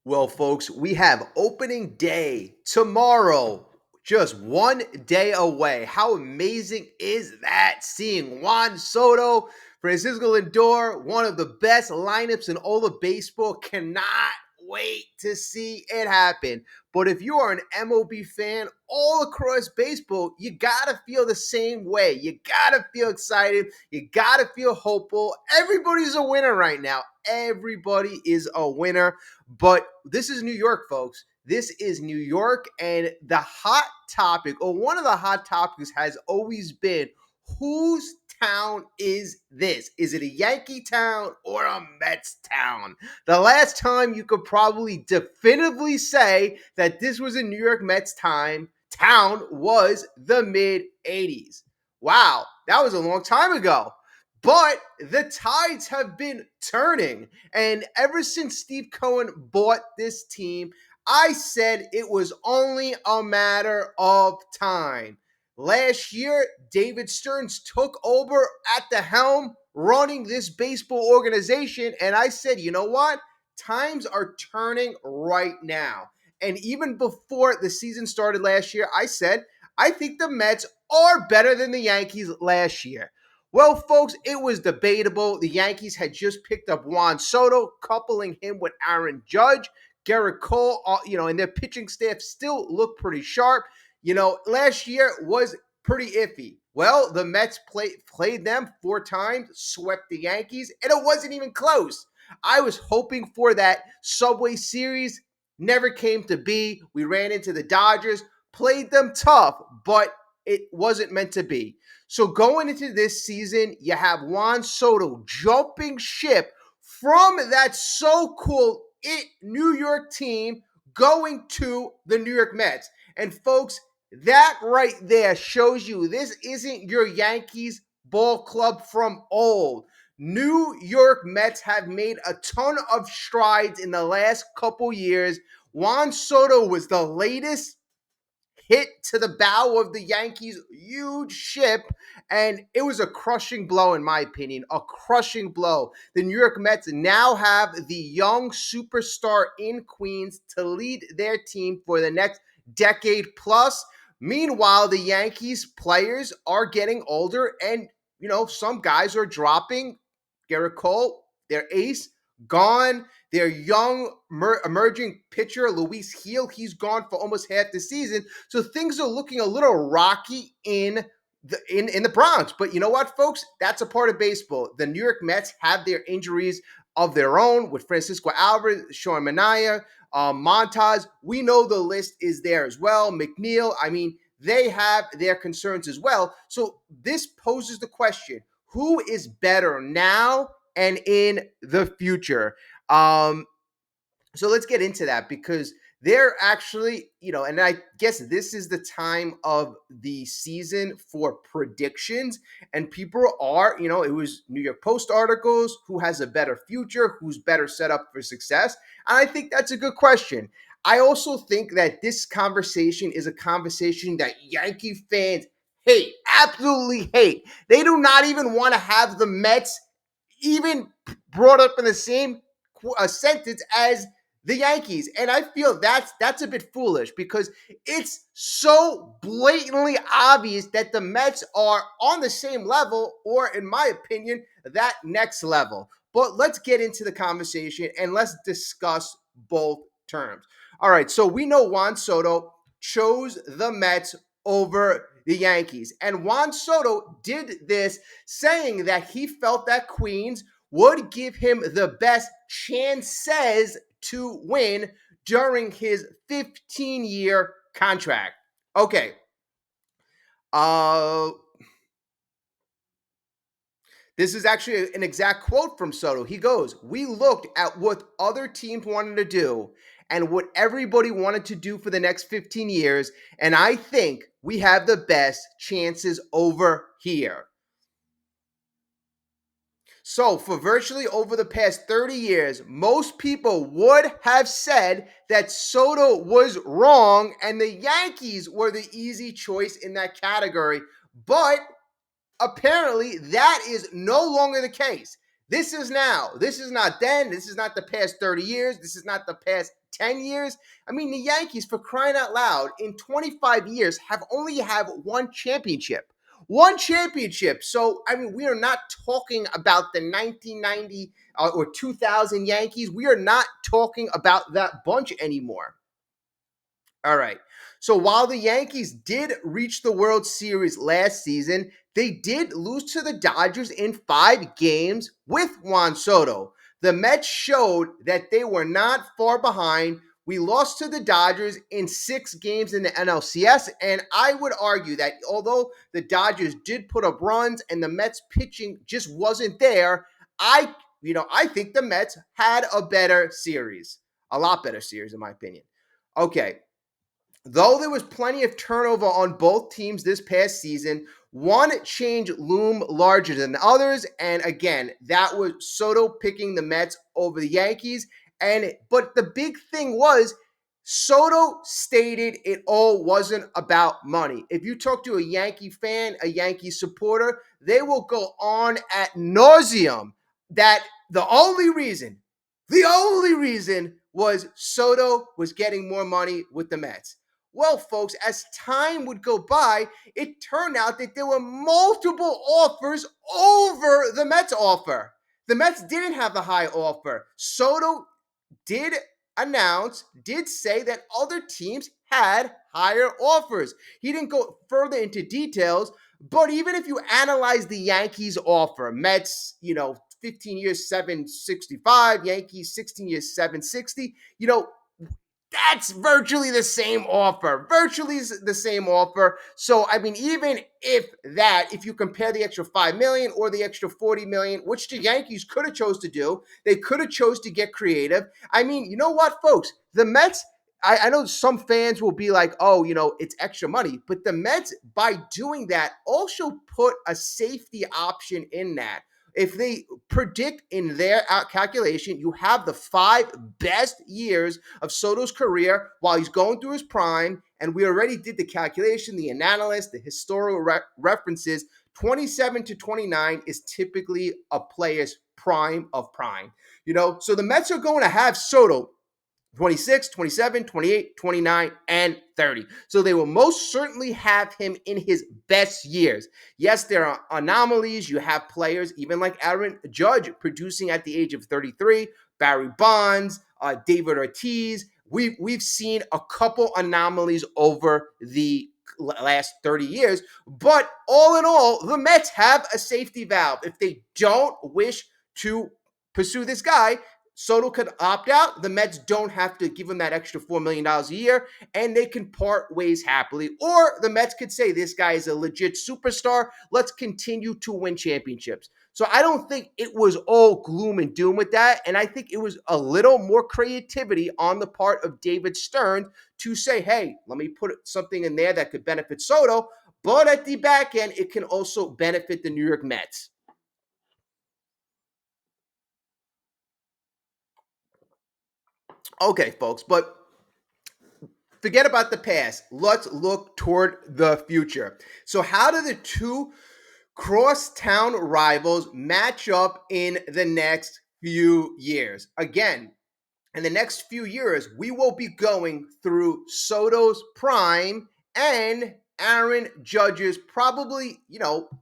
Well, folks, we have opening day tomorrow, just one day away. How amazing is that? Seeing Juan Soto, Francisco Lindor, one of the best lineups in all of baseball. Cannot wait to see it happen. But if you are an MLB fan all across baseball, you gotta feel the same way. You gotta feel excited. You gotta feel hopeful. Everybody's a winner right now. Everybody is a winner. But this is New York, folks. This is New York, and the hot topic, or one of the hot topics, has always been whose town is this? Is it a Yankee town or a Mets town? The last time you could probably definitively say that this was a New York Mets town was the mid 80s. Wow, that was a long time ago. But the tides have been turning. And ever since Steve Cohen bought this team, I said it was only a matter of time. Last year, David Stearns took over at the helm running this baseball organization. And I said, you know what? Times are turning right now. And even before the season started last year, I said, I think the Mets are better than the Yankees last year. Well, folks, it was debatable. The Yankees had just picked up Juan Soto, coupling him with Aaron Judge, Garrett Cole, and their pitching staff still looked pretty sharp. Last year was pretty iffy. Well, the Mets played them 4 times, swept the Yankees, and it wasn't even close. I was hoping for that Subway Series. Never came to be. We ran into the Dodgers, played them tough, but it wasn't meant to be. So going into this season, you have Juan Soto jumping ship from that so-called New York team going to the New York Mets. And folks, that right there shows you this isn't your Yankees ball club from old. New York Mets have made a ton of strides in the last couple years. Juan Soto was the latest hit to the bow of the Yankees' huge ship, and it was a crushing blow, in my opinion, a crushing blow. The New York Mets now have the young superstar in Queens to lead their team for the next decade plus. Meanwhile, the Yankees players are getting older, and some guys are dropping. Garrett Cole, their ace, gone. Their young emerging pitcher, Luis Gil, he's gone for almost half the season. So things are looking a little rocky in the Bronx. But you know what, folks? That's a part of baseball. The New York Mets have their injuries of their own with Francisco Alvarez, Sean Manaea, Montas. We know the list is there as well. McNeil, they have their concerns as well. So this poses the question, who is better now and in the future? So let's get into that, because they're actually, and I guess this is the time of the season for predictions, and people are, it was New York Post articles, who has a better future, who's better set up for success. And I think that's a good question. I also think that this conversation is a conversation that Yankee fans hate, absolutely hate. They do not even want to have the Mets even brought up in the same a sentence as the Yankees. And I feel that's a bit foolish, because it's so blatantly obvious that the Mets are on the same level, or in my opinion, that next level. But let's get into the conversation and let's discuss both terms. All right, so we know Juan Soto chose the Mets over the Yankees. And Juan Soto did this saying that he felt that Queens would give him the best chances to win during his 15-year contract. Okay. This is actually an exact quote from Soto. He goes, "We looked at what other teams wanted to do and what everybody wanted to do for the next 15 years, and I think we have the best chances over here." So for virtually over the past 30 years, most people would have said that Soto was wrong and the Yankees were the easy choice in that category. But apparently that is no longer the case. This is now. This is not then. This is not the past 30 years. This is not the past 10 years. I mean, the Yankees, for crying out loud, in 25 years have only have one championship. One championship. So, I mean, we are not talking about the 1990 or 2000 Yankees. We are not talking about that bunch anymore. All right. So while the Yankees did reach the World Series last season, they did lose to the Dodgers in 5 games with Juan Soto. The Mets showed that they were not far behind. We lost to the Dodgers in 6 games in the NLCS, and I would argue that although the Dodgers did put up runs and the Mets pitching just wasn't there, I think the Mets had a better series, a lot better series in my opinion. Okay, though there was plenty of turnover on both teams this past season, one change loomed larger than others, and again, that was Soto picking the Mets over the Yankees. But the big thing was Soto stated it all wasn't about money. If you talk to a Yankee fan, a Yankee supporter, they will go on at nauseum that the only reason was Soto was getting more money with the Mets. Well, folks, as time would go by, it turned out that there were multiple offers over the Mets offer. The Mets didn't have the high offer. Soto did did say that other teams had higher offers. He didn't go further into details, but even if you analyze the Yankees offer, Mets, 15 years 765, Yankees 16 years 760, that's virtually the same offer. Virtually the same offer. So, I mean, even if you compare the extra 5 million or the extra 40 million, which the Yankees could have chose to do, they could have chose to get creative. I mean, you know what, folks? The Mets, I know some fans will be like, oh, it's extra money. But the Mets, by doing that, also put a safety option in that. If they predict in their calculation, you have the 5 best years of Soto's career while he's going through his prime, and we already did the calculation, the analysis, the historical references. 27 to 29 is typically a player's prime of prime. So the Mets are going to have Soto 26, 27, 28, 29, and 30. So they will most certainly have him in his best years. Yes, there are anomalies. You have players, even like Aaron Judge, producing at the age of 33, Barry Bonds, David Ortiz. We've seen a couple anomalies over the last 30 years. But all in all, the Mets have a safety valve. If they don't wish to pursue this guy, Soto could opt out. The Mets don't have to give him that extra $4 million a year, and they can part ways happily. Or the Mets could say, this guy is a legit superstar. Let's continue to win championships. So I don't think it was all gloom and doom with that. And I think it was a little more creativity on the part of David Stern to say, hey, let me put something in there that could benefit Soto. But at the back end, it can also benefit the New York Mets. Okay, folks, but forget about the past. Let's look toward the future. So, how do the two crosstown rivals match up in the next few years? Again, in the next few years, we will be going through Soto's prime and Aaron Judge's probably,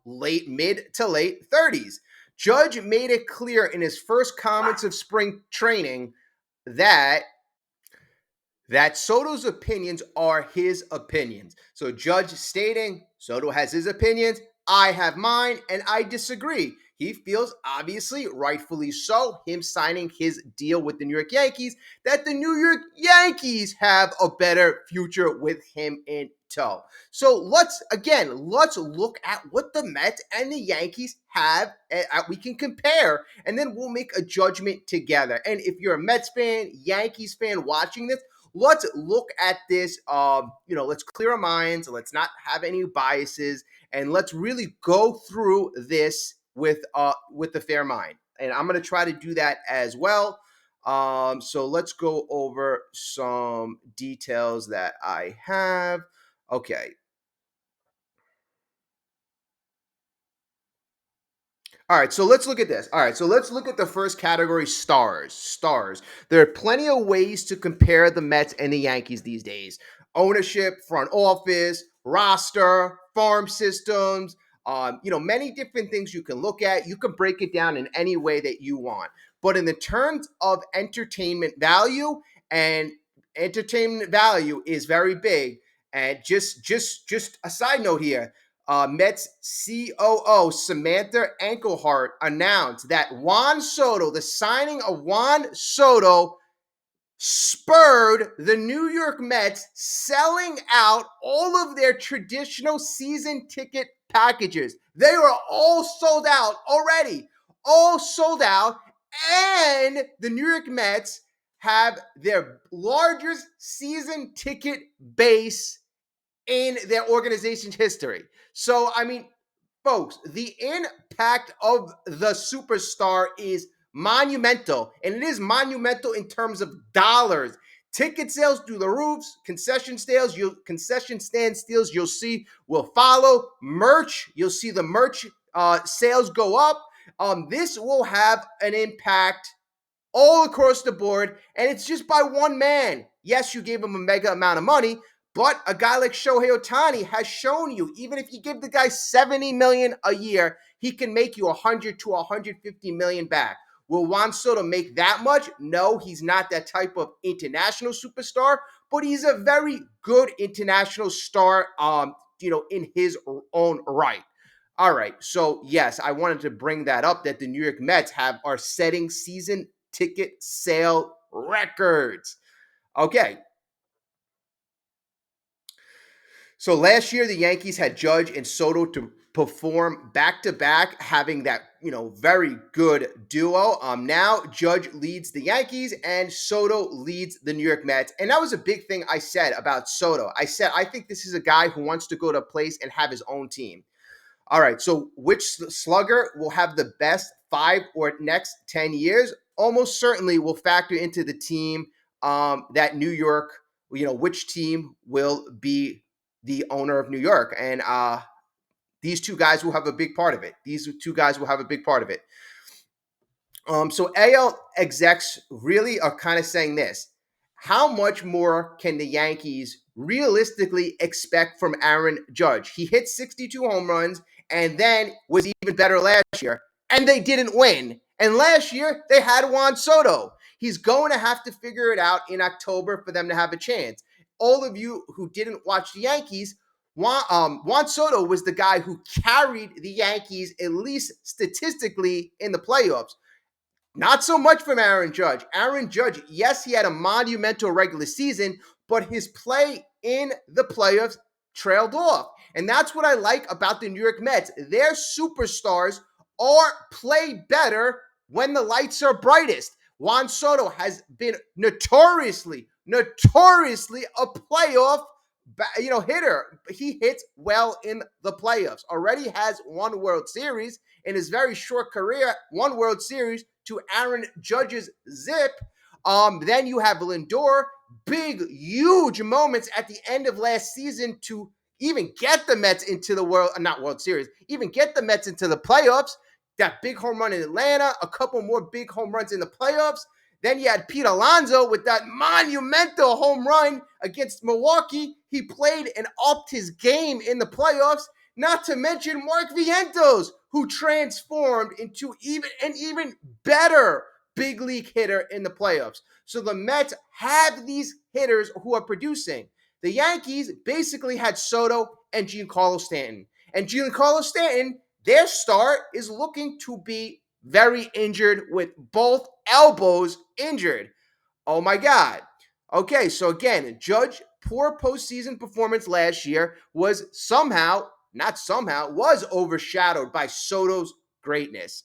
mid to late 30s. Judge made it clear in his first comments of spring training that Soto's opinions are his opinions. So Judge stating Soto has his opinions, I have mine, and I disagree. He feels, obviously, rightfully so, him signing his deal with the New York Yankees, that the New York Yankees have a better future with him in tow. So let's look at what the Mets and the Yankees have. We can compare, and then we'll make a judgment together. And if you're a Mets fan, Yankees fan watching this, let's look at this. Let's clear our minds. Let's not have any biases, and let's really go through this with a fair mind. And I'm going to try to do that as well. So let's go over some details that I have. Okay. All right, so let's look at this. All right, so let's look at the first category, stars. Stars. There are plenty of ways to compare the Mets and the Yankees these days. Ownership, front office, roster, farm systems, many different things you can look at. You can break it down in any way that you want. But in the terms of and entertainment value is very big. And just a side note here, Mets COO Samantha Enkelhart announced that the signing of Juan Soto spurred the New York Mets selling out all of their traditional season ticket packages. They were all sold out already, all sold out, and the New York Mets have their largest season ticket base in their organization's history. So, I mean, folks, the impact of the superstar is monumental, and it is monumental in terms of dollars. Ticket sales through the roofs, concession stand steals you'll see will follow. Merch, you'll see the merch sales go up. This will have an impact all across the board, and it's just by one man. Yes, you gave him a mega amount of money, but a guy like Shohei Ohtani has shown you, even if you give the guy $70 million a year, he can make you 100 to 150 million back. Will Juan Soto make that much? No, he's not that type of international superstar, but he's a very good international star, in his own right. All right, so yes, I wanted to bring that up that the New York Mets are setting season ticket sale records. Okay. So last year, the Yankees had Judge and Soto to perform back to back, having that very good duo. Now Judge leads the Yankees and Soto leads the New York Mets, and that was a big thing I said about Soto. I said I think this is a guy who wants to go to a place and have his own team. All right, so which slugger will have the best 5 or next 10 years? Almost certainly will factor into the team that New York, which team will be the owner of New York. And these two guys will have a big part of it. So AL execs really are kind of saying this. How much more can the Yankees realistically expect from Aaron Judge? He hit 62 home runs and then was even better last year, and they didn't win. And last year, they had Juan Soto. He's going to have to figure it out in October for them to have a chance. All of you who didn't watch the Yankees, Juan Soto was the guy who carried the Yankees, at least statistically, in the playoffs. Not so much from Aaron Judge. Aaron Judge, yes, he had a monumental regular season, but his play in the playoffs trailed off. And that's what I like about the New York Mets. Their superstars are play better when the lights are brightest. Juan Soto has been notoriously a playoff hitter. He hits well in the playoffs. Already has one World Series in his very short career, one World Series to Aaron Judge's zip. Then you have Lindor, big, huge moments at the end of last season to even get the Mets into the World Series, even get the Mets into the playoffs. That big home run in Atlanta, a couple more big home runs in the playoffs. Then you had Pete Alonso with that monumental home run against Milwaukee. He played and upped his game in the playoffs. Not to mention Mark Vientos, who transformed into an even better big league hitter in the playoffs. So the Mets have these hitters who are producing. The Yankees basically had Soto and Giancarlo Stanton. And Giancarlo Stanton, their star is looking to be very injured with both elbows injured. Oh my God. Okay, so again, Judge poor postseason performance last year was was overshadowed by Soto's greatness.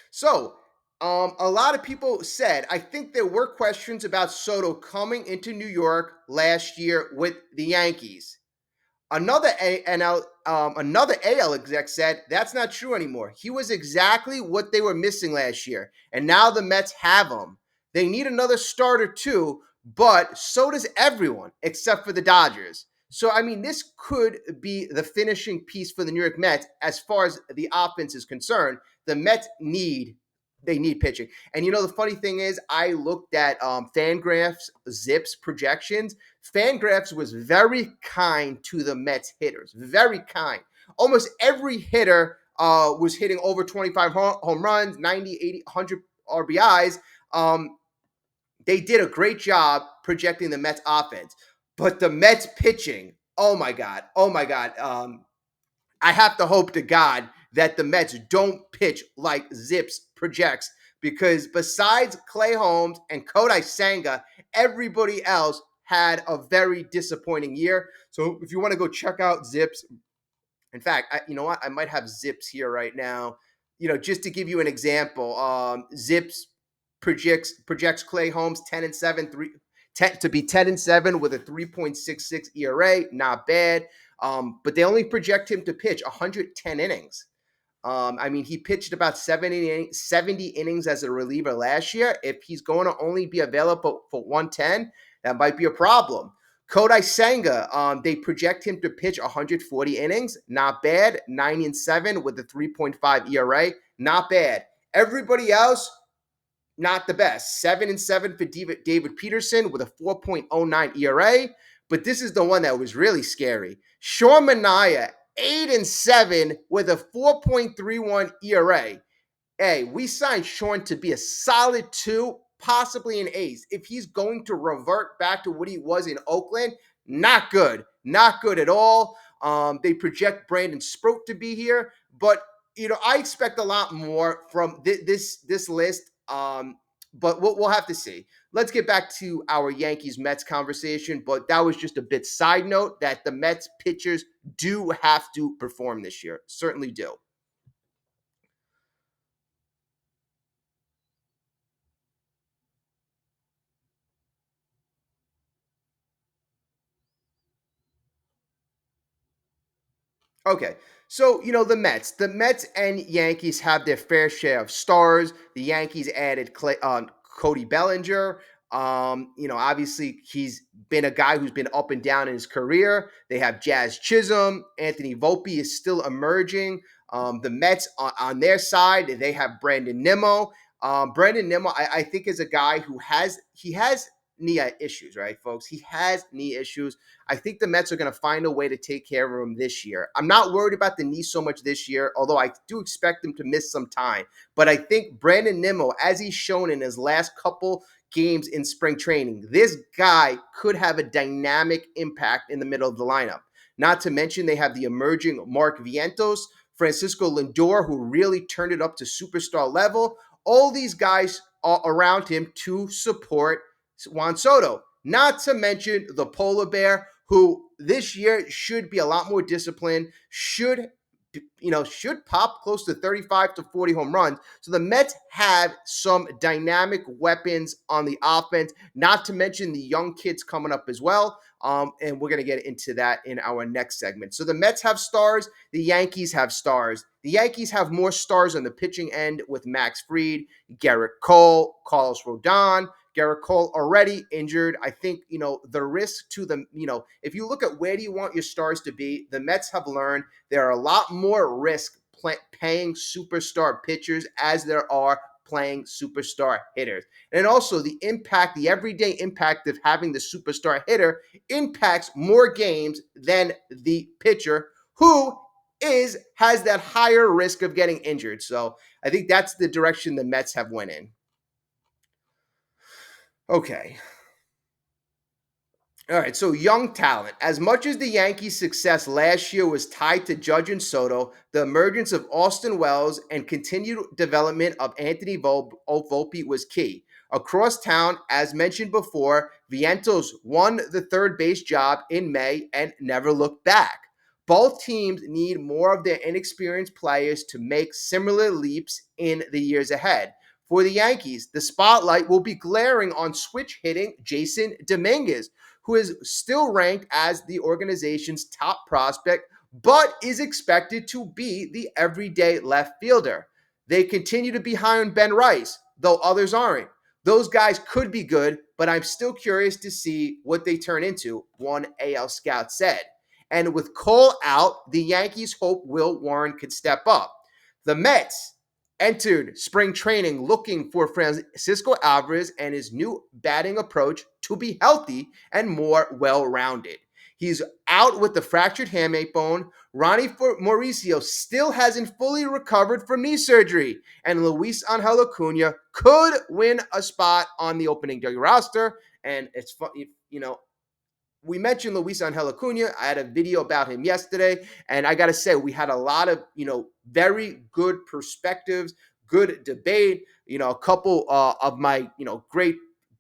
So, a lot of people said, I think there were questions about Soto coming into New York last year with the Yankees. Another AL exec said that's not true anymore. He was exactly what they were missing last year, and now the Mets have him. They need another starter too, but so does everyone except for the Dodgers. So, I mean, this could be the finishing piece for the New York Mets as far as the offense is concerned. The Mets need pitching. And you know, the funny thing is, I looked at Fangraphs Zips projections. Fangraphs was very kind to the Mets hitters, very kind. Almost every hitter was hitting over 25 home runs, 90, 80, 100 RBIs. They did a great job projecting the Mets offense, but the Mets pitching, oh my God, oh my God. I have to hope to God that the Mets don't pitch like Zips projects, because besides Clay Holmes and Kodai Senga, everybody else had a very disappointing year. So if you want to go check out Zips, in fact, you know what? I might have Zips here right now. You know, just to give you an example, Zips projects Clay Holmes 10-7, 10 to be 10-7 with a 3.66 ERA. Not bad. But they only project him to pitch 110 innings. I mean, he pitched about 70 innings as a reliever last year. If he's going to only be available for 110, that might be a problem. Kodai Senga, they project him to pitch 140 innings. Not bad. 9-7 with a 3.5 ERA. Not bad. Everybody else, not the best. 7-7 for David Peterson with a 4.09 ERA. But this is the one that was really scary. Sean Manaea, 8-7 with a 4.31 ERA. Hey, we signed Sean to be a solid 2, possibly an ace. If he's going to revert back to what he was in Oakland, not good. Not good at all. They project Brandon Sproat to be here, but you know, I expect a lot more from this list. But we'll have to see. Let's get back to our Yankees Mets conversation. But that was just a bit side note that the Mets pitchers do have to perform this year. Certainly do. Okay, so you know the Mets and Yankees have their fair share of stars. The Yankees added Cody Bellinger. You know, obviously he's been a guy who's been up and down in his career. They have Jazz Chisholm. Anthony Volpe is still emerging. The Mets on their side, they have Brandon Nimmo. Brandon Nimmo, I think, is a guy who has knee issues, right, folks? He has knee issues. I think the Mets are going to find a way to take care of him this year. I'm not worried about the knee so much this year, although I do expect him to miss some time. But I think Brandon Nimmo, as he's shown in his last couple games in spring training, this guy could have a dynamic impact in the middle of the lineup. Not to mention they have the emerging Mark Vientos, Francisco Lindor, who really turned it up to superstar level. All these guys are around him to support Juan Soto. Not to mention the polar bear, who this year should be a lot more disciplined, should pop close to 35 to 40 home runs. So the Mets have some dynamic weapons on the offense, not to mention the young kids coming up as well. And we're going to get into that in our next segment. So the Mets have stars. The Yankees have stars. The Yankees have more stars on the pitching end with Max Fried, Garrett Cole, Carlos Rodon. Garrett Cole already injured. I think, the risk to them, if you look at where do you want your stars to be, the Mets have learned there are a lot more risk paying superstar pitchers as there are playing superstar hitters. And also the everyday impact of having the superstar hitter impacts more games than the pitcher who has that higher risk of getting injured. So I think that's the direction the Mets have went in. Okay. All right, so young talent. As much as the Yankees' success last year was tied to Judge and Soto, the emergence of Austin Wells and continued development of Anthony Volpe was key. Across town, as mentioned before, Vientos won the third base job in May and never looked back. Both teams need more of their inexperienced players to make similar leaps in the years ahead. For the Yankees, the spotlight will be glaring on switch hitting Jason Dominguez, who is still ranked as the organization's top prospect, but is expected to be the everyday left fielder. They continue to be high on Ben Rice, though others aren't. Those guys could be good, but I'm still curious to see what they turn into, one AL scout said. And with Cole out, the Yankees hope Will Warren could step up. The Mets entered spring training looking for Francisco Alvarez and his new batting approach to be healthy and more well-rounded. He's out with the fractured hamate bone. Ronnie Mauricio still hasn't fully recovered from knee surgery, and Luis Angel Acuna could win a spot on the opening day roster. And it's fun, we mentioned Luis Angel Acuna. I had a video about him yesterday, and I got to say, we had a lot of, very good perspectives, good debate. A couple of my,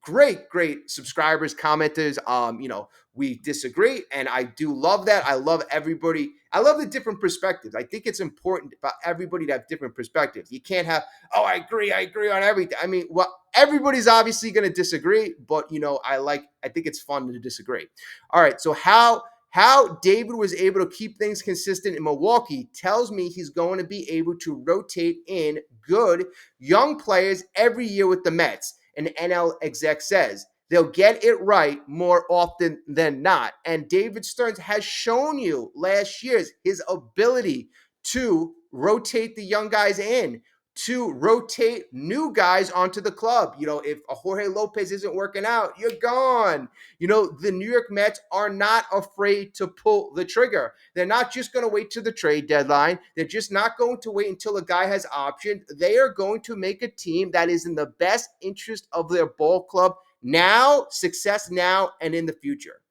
great subscribers, commenters, we disagree, and I do love that. I love everybody. I love the different perspectives. I think it's important for everybody to have different perspectives. You can't have, oh, I agree on everything. I mean, well, everybody's obviously going to disagree, but I think it's fun to disagree. All right, so how David was able to keep things consistent in Milwaukee tells me he's going to be able to rotate in good young players every year with the Mets. An NL exec says they'll get it right more often than not. And David Stearns has shown you last year's his ability to rotate the young guys in, to rotate new guys onto the club. If a Jorge Lopez isn't working out, you're gone. The New York Mets are not afraid to pull the trigger. They're not just going to wait to the trade deadline. They're just not going to wait until a guy has optioned. They are going to make a team that is in the best interest of their ball club now, success now, and in the future.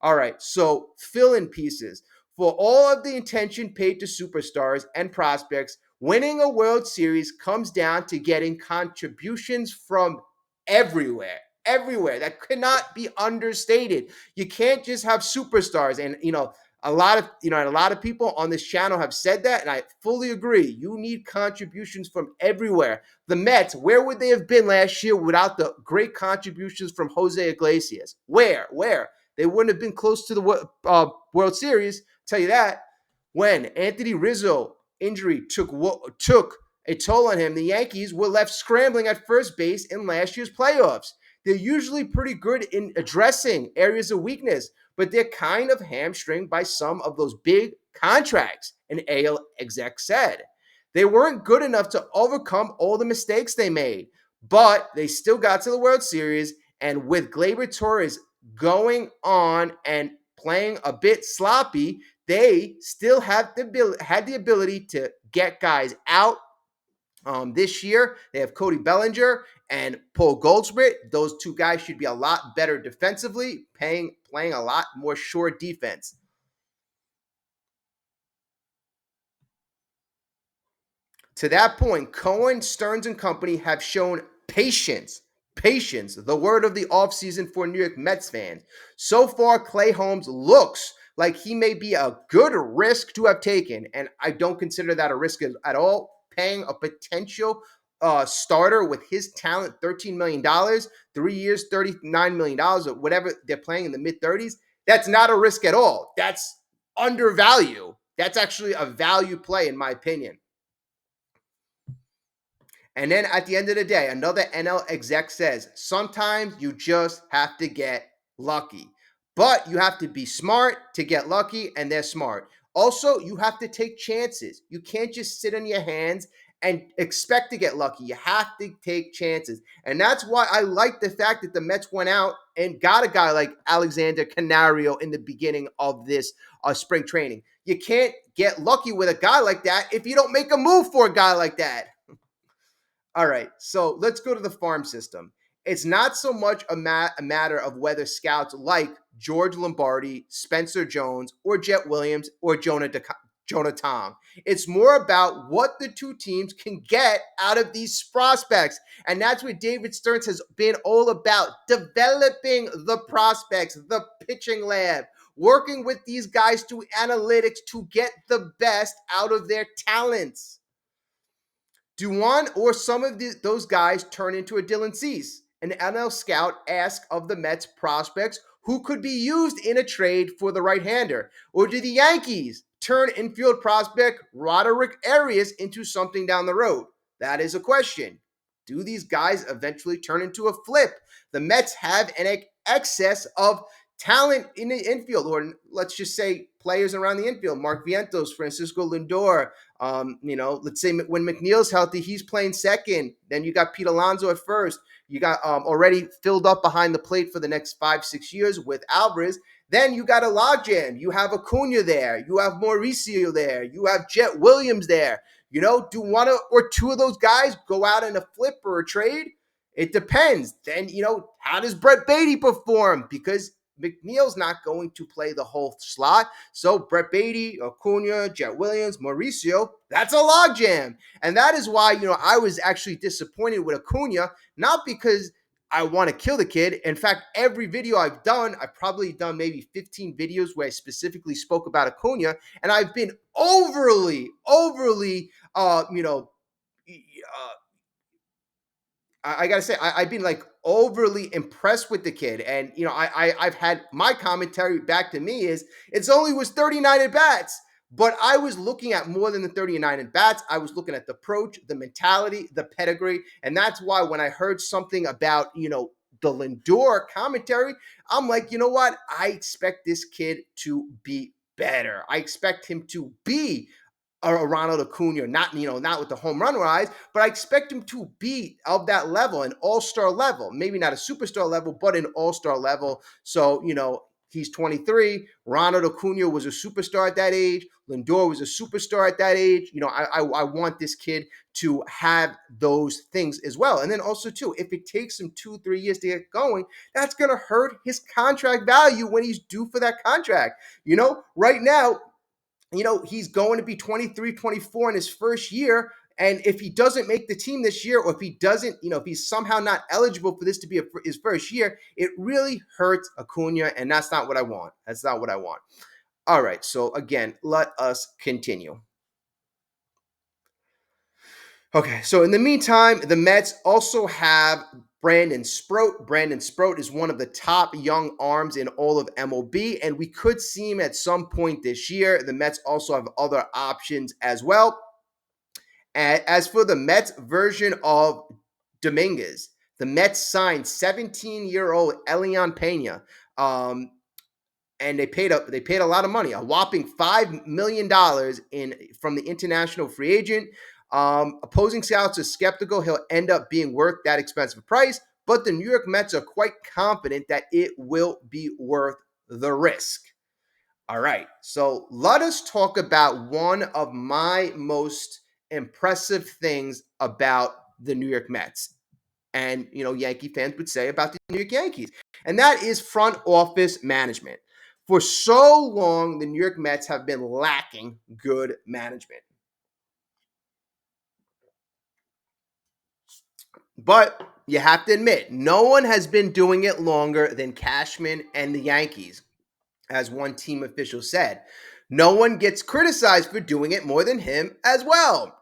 All right, so fill-in pieces. For all of the attention paid to superstars and prospects, winning a World Series comes down to getting contributions from everywhere. Everywhere. That cannot be understated. You can't just have superstars. And, a lot of people on this channel have said that, and I fully agree. You need contributions from everywhere. The Mets, where would they have been last year without the great contributions from Jose Iglesias? Where? They wouldn't have been close to the World Series. Tell you that. When Anthony Rizzo injury took a toll on him, the Yankees were left scrambling at first base in last year's playoffs. They're usually pretty good in addressing areas of weakness, but they're kind of hamstringed by some of those big contracts, an AL exec said. They weren't good enough to overcome all the mistakes they made, but they still got to the World Series, and with Gleyber Torres going on and playing a bit sloppy, they still had the ability to get guys out. This year, they have Cody Bellinger and Paul Goldschmidt. Those two guys should be a lot better defensively, playing a lot more sure defense. To that point, Cohen, Stearns, and company have shown patience. Patience, the word of the offseason for New York Mets fans. So far, Clay Holmes looks like he may be a good risk to have taken, and I don't consider that a risk at all. Paying a potential starter with his talent $13 million, 3 years, $39 million, or whatever they're playing in the mid-30s, that's not a risk at all. That's undervalue. That's actually a value play, in my opinion. And then at the end of the day, another NL exec says, sometimes you just have to get lucky. But you have to be smart to get lucky, and they're smart. Also, you have to take chances. You can't just sit on your hands and expect to get lucky. You have to take chances. And that's why I like the fact that the Mets went out and got a guy like Alexander Canario in the beginning of this spring training. You can't get lucky with a guy like that if you don't make a move for a guy like that. All right, so let's go to the farm system. It's not so much a matter of whether scouts like George Lombardi, Spencer Jones, or Jet Williams, or Jonah Tong. It's more about what the two teams can get out of these prospects. And that's what David Stearns has been all about, developing the prospects, the pitching lab, working with these guys to analytics to get the best out of their talents. Do one or some of those guys turn into a Dylan Cease? An NL scout asked of the Mets prospects who could be used in a trade for the right-hander. Or do the Yankees turn infield prospect Roderick Arias into something down the road? That is a question. Do these guys eventually turn into a flip? The Mets have an excess of talent in the infield, or let's just say players around the infield. Mark Vientos, Francisco Lindor. Let's say when McNeil's healthy, he's playing second. Then you got Pete Alonso at first. You got already filled up behind the plate for the next 5-6 years with Alvarez. Then you got a logjam. You have Acuna there. You have Mauricio there. You have Jet Williams there. Do one or two of those guys go out in a flip or a trade? It depends. Then, how does Brett Beatty perform? Because McNeil's not going to play the whole slot. So Brett Beatty, Acuna, Jet Williams, Mauricio, that's a logjam. And that is why, I was actually disappointed with Acuna, not because I want to kill the kid. In fact, every video I've probably done maybe 15 videos where I specifically spoke about Acuna, and I've been overly, I gotta say, I've been like overly impressed with the kid, and I've had my commentary back to me is it's only was 39 at bats, but I was looking at more than the 39 at bats. I was looking at the approach, the mentality, the pedigree, and that's why when I heard something about the Lindor commentary, I'm like, you know what? I expect this kid to be better. I expect him to be a Ronald Acuna, not with the home run rise, but I expect him to be of that level, an all-star level, maybe not a superstar level, but an all-star level. So, he's 23. Ronald Acuna was a superstar at that age. Lindor was a superstar at that age. I want this kid to have those things as well. And then also, too, if it takes him 2-3 years to get going, that's going to hurt his contract value when he's due for that contract. Right now, he's going to be 23, 24 in his first year. And if he doesn't make the team this year, or if he doesn't, if he's somehow not eligible for this to be his first year, it really hurts Acuna, and that's not what I want. That's not what I want. All right, so again, let us continue. Okay, so in the meantime, the Mets also have Brandon Sproat. Brandon Sproat is one of the top young arms in all of MLB, and we could see him at some point this year. The Mets also have other options as well. As for the Mets version of Dominguez, the Mets signed 17-year-old Elian Pena, and they paid a lot of money, a whopping $5 million from the international free agent. Opposing scouts are skeptical he'll end up being worth that expensive price, but the New York Mets are quite confident that it will be worth the risk. All right, so let us talk about one of my most impressive things about the New York Mets, and Yankee fans would say about the New York Yankees, and that is front office management. For so long, the New York Mets have been lacking good management. But you have to admit, no one has been doing it longer than Cashman and the Yankees. As one team official said, no one gets criticized for doing it more than him as well.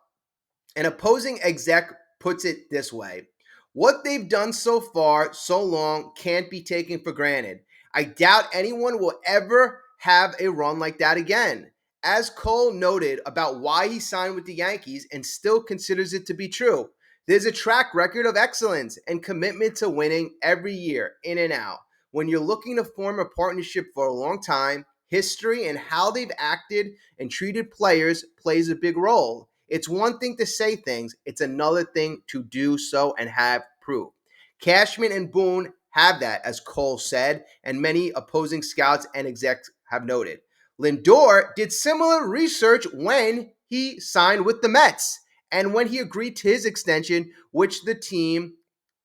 An opposing exec puts it this way: what they've done so far, so long, can't be taken for granted. I doubt anyone will ever have a run like that again. As Cole noted about why he signed with the Yankees and still considers it to be true, there's a track record of excellence and commitment to winning every year, in and out. When you're looking to form a partnership for a long time, history and how they've acted and treated players plays a big role. It's one thing to say things, it's another thing to do so and have proof. Cashman and Boone have that, as Cole said, and many opposing scouts and execs have noted. Lindor did similar research when he signed with the Mets and when he agreed to his extension, which the team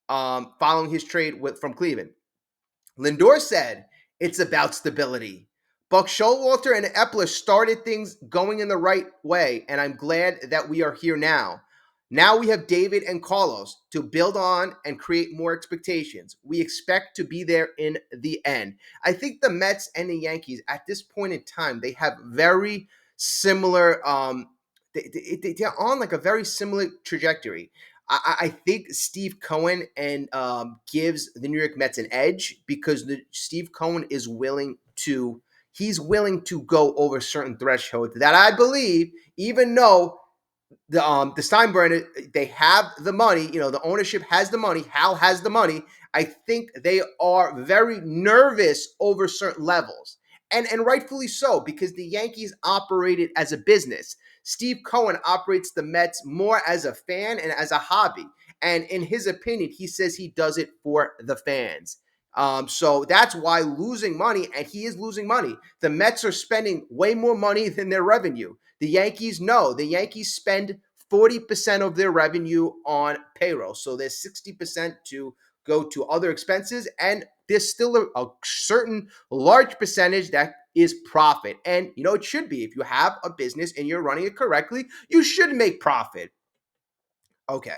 following his trade from Cleveland. Lindor said, it's about stability. Buck Showalter and Epler started things going in the right way, and I'm glad that we are here now. Now we have David and Carlos to build on and create more expectations. We expect to be there in the end. I think the Mets and the Yankees at this point in time, they have very similar, they're on like a very similar trajectory. I think Steve Cohen gives the New York Mets an edge because Steve Cohen is willing to go over certain thresholds that I believe, even though the Steinbrenner, they have the money. The ownership has the money. Hal has the money. I think they are very nervous over certain levels, and rightfully so, because the Yankees operated as a business. Steve Cohen operates the Mets more as a fan and as a hobby. And in his opinion, he says he does it for the fans. So that's why losing money, and he is losing money. The Mets are spending way more money than their revenue. The Yankees, no. The Yankees spend 40% of their revenue on payroll. So there's 60% to go to other expenses, and there's still a certain large percentage that is profit. And it should be. If you have a business and you're running it correctly, you should make profit. Okay.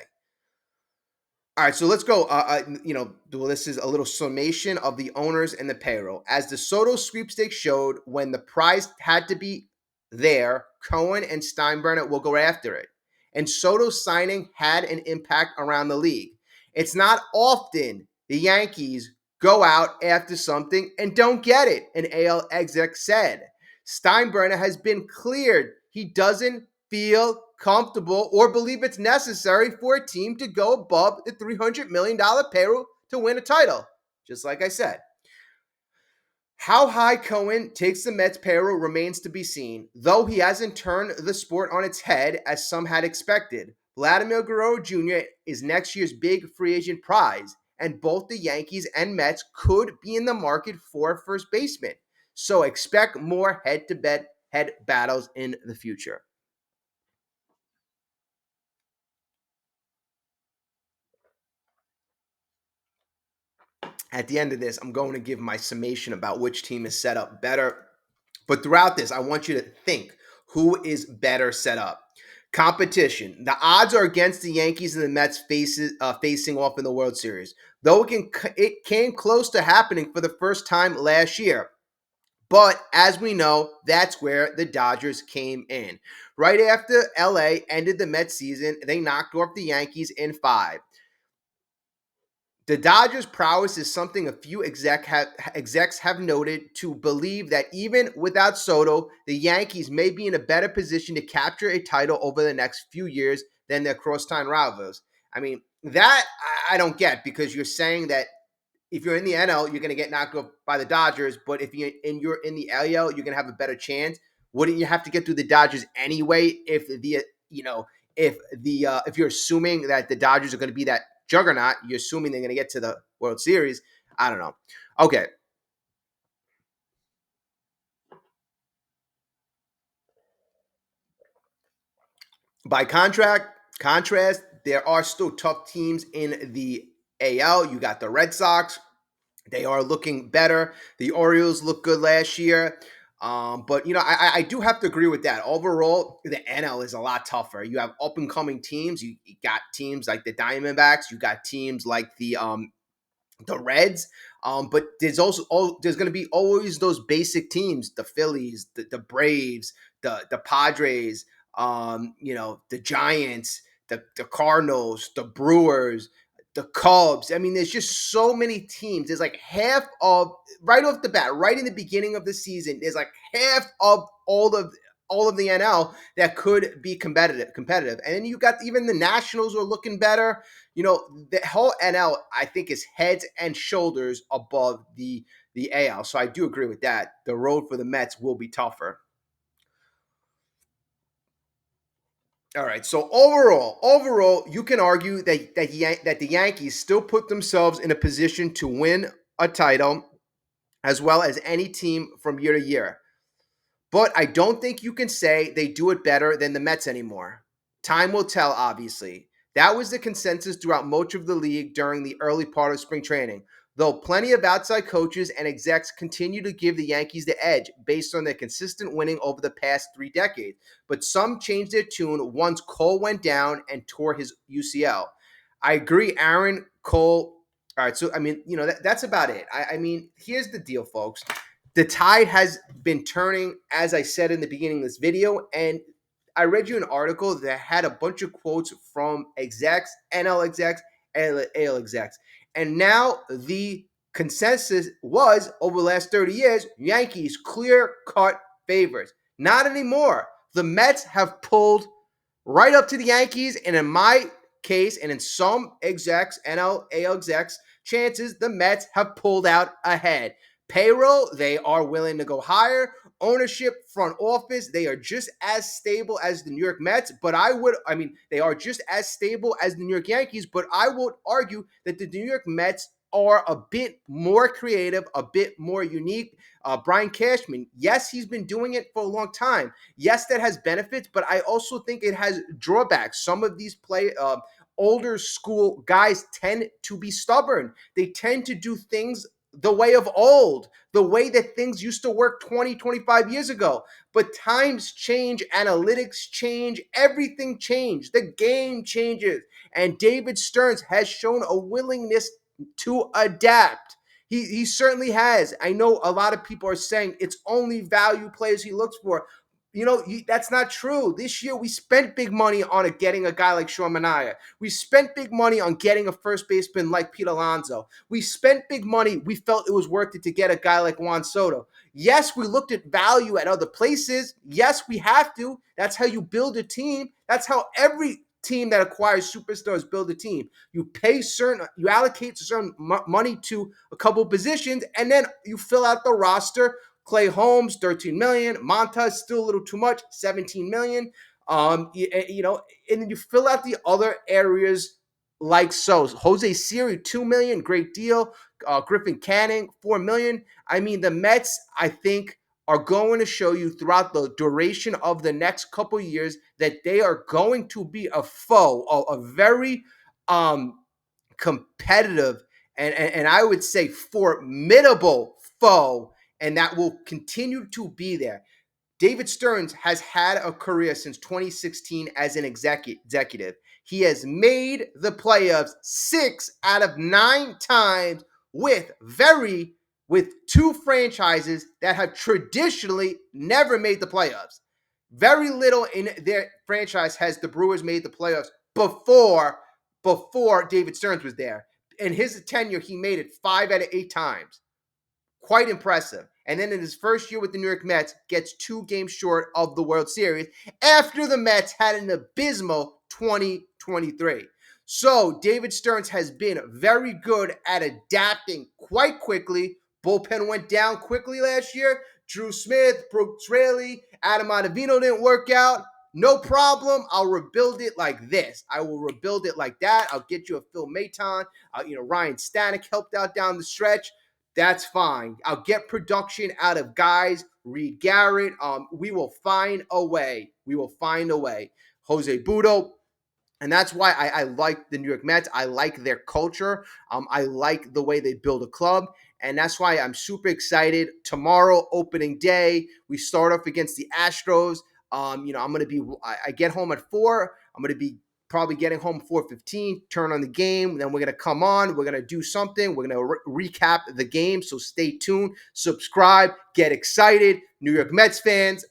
All right, so let's go. Well, this is a little summation of the owners and the payroll. As the Soto sweepstakes showed, when the prize had to be there, Cohen and Steinbrenner will go after it. And Soto's signing had an impact around the league. It's not often the Yankees go out after something and don't get it, an AL exec said. Steinbrenner has been cleared. He doesn't feel comfortable or believe it's necessary for a team to go above the $300 million payroll to win a title, just like I said. How high Cohen takes the Mets payroll remains to be seen, though he hasn't turned the sport on its head as some had expected. Vladimir Guerrero Jr. is next year's big free agent prize, and both the Yankees and Mets could be in the market for a first baseman. So expect more head-to-head battles in the future. At the end of this, I'm going to give my summation about which team is set up better. But throughout this, I want you to think, who is better set up? Competition. The odds are against the Yankees and the Mets facing off in the World Series. Though it came close to happening for the first time last year. But as we know, that's where the Dodgers came in. Right after LA ended the Mets season, they knocked off the Yankees in 5. The Dodgers' prowess is something a few execs have noted to believe that even without Soto, the Yankees may be in a better position to capture a title over the next few years than their crosstown rivals. I mean, that I don't get, because you're saying that if you're in the NL, you're going to get knocked off by the Dodgers, but if you're in the AL, you're going to have a better chance. Wouldn't you have to get through the Dodgers anyway if you're assuming that the Dodgers are going to be that juggernaut, you're assuming they're going to get to the World Series. I don't know. Okay. By contrast, there are still tough teams in the AL. You got the Red Sox. They are looking better. The Orioles looked good last year. But, I do have to agree with that. Overall, the NL is a lot tougher. You have up and coming teams. You got teams like the Diamondbacks. You got teams like the Reds. But there's going to be always those basic teams: the Phillies, the Braves, the Padres, the Giants, the Cardinals, the Brewers, the Cubs. I mean, there's just so many teams. There's like half of right off the bat, right in the beginning of the season. There's like half of all of the NL that could be competitive. And then you got even the Nationals are looking better. The whole NL, I think, is heads and shoulders above the AL. So I do agree with that. The road for the Mets will be tougher. All right. So overall, you can argue that the Yankees still put themselves in a position to win a title, as well as any team from year to year. But I don't think you can say they do it better than the Mets anymore. Time will tell, obviously. That was the consensus throughout much of the league during the early part of spring training, though plenty of outside coaches and execs continue to give the Yankees the edge based on their consistent winning over the past 3 decades. But some changed their tune once Cole went down and tore his UCL. I agree, Aaron Cole. All right, so I mean, that's about it. I mean, here's the deal, folks. The tide has been turning, as I said in the beginning of this video, and I read you an article that had a bunch of quotes from execs, NL execs, AL execs. And now the consensus was, over the last 30 years, Yankees clear-cut favorites. Not anymore. The Mets have pulled right up to the Yankees. And in my case, and in some execs, AL execs, chances the Mets have pulled out ahead. Payroll, they are willing to go higher. Ownership, front office, they are just as stable as the New York Mets, but they are just as stable as the New York Yankees, but I would argue that the New York Mets are a bit more creative, a bit more unique. Brian Cashman, yes, he's been doing it for a long time. Yes, that has benefits, but I also think it has drawbacks. Some of these older school guys tend to be stubborn. They tend to do things the way of old, the way that things used to work 20, 25 years ago. But times change, analytics change, everything changed. The game changes. And David Stearns has shown a willingness to adapt. He certainly has. I know a lot of people are saying it's only value players he looks for. That's not true. This year, we spent big money on getting a guy like Sean Manaea. We spent big money on getting a first baseman like Pete Alonso. We spent big money. We felt it was worth it to get a guy like Juan Soto. Yes, we looked at value at other places. Yes, we have to. That's how you build a team. That's how every team that acquires superstars build a team. You allocate certain money to a couple positions, and then you fill out the roster. Clay Holmes, 13 million. Montas, still a little too much, 17 million. And then you fill out the other areas like so. Jose Siri, 2 million, great deal. Griffin Canning, 4 million. I mean, the Mets, I think, are going to show you throughout the duration of the next couple years that they are going to be a foe, a very competitive and I would say formidable foe, and that will continue to be there. David Stearns has had a career since 2016 as an executive. He has made the playoffs 6 out of 9 times with two franchises that have traditionally never made the playoffs. Very little in their franchise has the Brewers made the playoffs before David Stearns was there. In his tenure, he made it 5 out of 8 times. Quite impressive. And then in his first year with the New York Mets, gets 2 games short of the World Series after the Mets had an abysmal 2023. So David Stearns has been very good at adapting quite quickly. Bullpen went down quickly last year. Drew Smith, Brooks Raley, Adam Ottavino didn't work out. No problem. I'll rebuild it like this. I will rebuild it like that. I'll get you a Phil Maton. Ryan Stanek helped out down the stretch. That's fine. I'll get production out of guys. Reed Garrett. We will find a way. We will find a way. Jose Budo. And that's why I like the New York Mets. I like their culture. I like the way they build a club. And that's why I'm super excited. Tomorrow, opening day, we start off against the Astros. I'm going to be, I get home at 4. I'm going to be probably getting home 4:15, turn on the game. Then we're going to come on. We're going to do something. We're going to recap the game. So stay tuned, subscribe, get excited. New York Mets fans,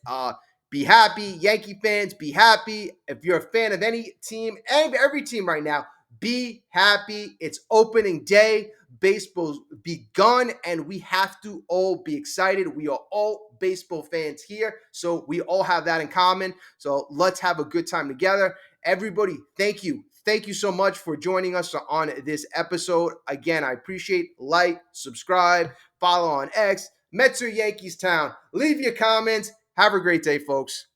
be happy. Yankee fans, be happy. If you're a fan of any team, every team right now, be happy. It's opening day. Baseball's begun, and we have to all be excited. We are all baseball fans here, so we all have that in common. So let's have a good time together. Everybody, thank you. Thank you so much for joining us on this episode. Again, I appreciate like, subscribe, follow on X, Mets or Yankees Town. Leave your comments. Have a great day, folks.